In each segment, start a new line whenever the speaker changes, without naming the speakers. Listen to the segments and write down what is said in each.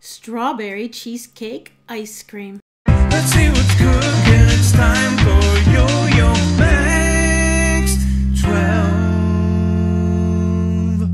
strawberry cheesecake ice cream.
Let's see what's cooking. It's time for Yo-Yo Makes 12.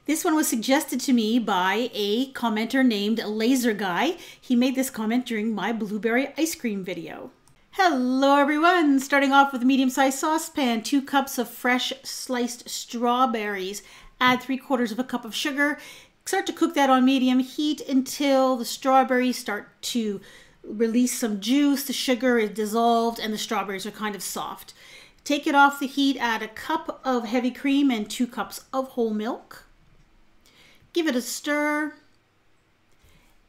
This one was suggested to me by a commenter named Laser Guy. He made this comment during my blueberry ice cream video. Hello everyone! Starting off with a medium-sized saucepan, 2 cups of fresh sliced strawberries. Add 3/4 of a cup of sugar. Start to cook that on medium heat until the strawberries start to release some juice, the sugar is dissolved, and the strawberries are kind of soft. Take it off the heat, add a cup of heavy cream and 2 cups of whole milk. Give it a stir,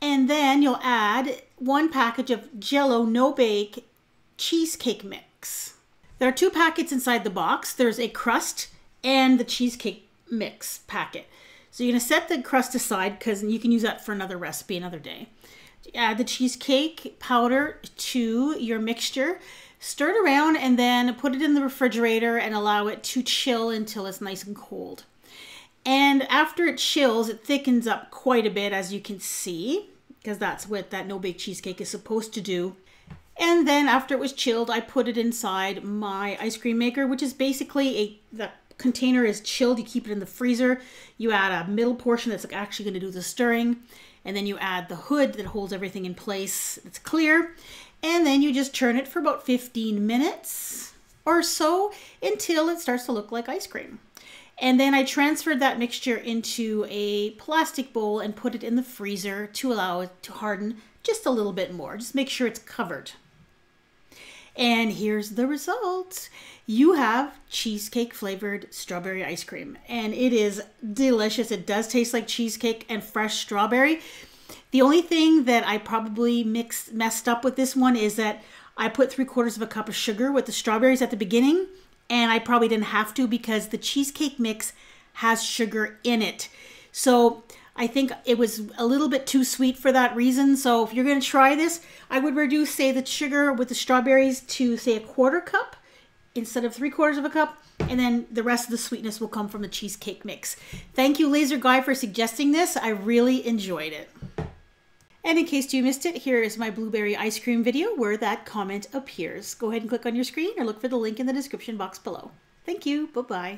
and then you'll add 1 package of Jello no-bake cheesecake mix. There are 2 packets inside the box. There's a crust and the cheesecake mix packet. So you're going to set the crust aside because you can use that for another recipe another day. Add the cheesecake powder to your mixture, stir it around, and then put it in the refrigerator and allow it to chill until it's nice and cold. And after it chills, it thickens up quite a bit, as you can see, because that's what that no-bake cheesecake is supposed to do. And then after it was chilled, I put it inside my ice cream maker, which is basically the container is chilled. You keep it in the freezer. You add a middle portion that's actually going to do the stirring. And then you add the hood that holds everything in place. It's clear. And then you just churn it for about 15 minutes or so until it starts to look like ice cream. And then I transferred that mixture into a plastic bowl and put it in the freezer to allow it to harden just a little bit more. Just make sure it's covered. And here's the result. You have cheesecake flavored strawberry ice cream, and it is delicious. It does taste like cheesecake and fresh strawberry. The only thing that I probably messed up with this one is that I put 3/4 of a cup of sugar with the strawberries at the beginning, and I probably didn't have to because the cheesecake mix has sugar in it. So I think it was a little bit too sweet for that reason. So if you're going to try this, I would reduce, say, the sugar with the strawberries to, say, 1/4 cup instead of 3/4 of a cup. And then the rest of the sweetness will come from the cheesecake mix. Thank you, Laser Guy, for suggesting this. I really enjoyed it. And in case you missed it, here is my blueberry ice cream video where that comment appears. Go ahead and click on your screen or look for the link in the description box below. Thank you. Bye-bye.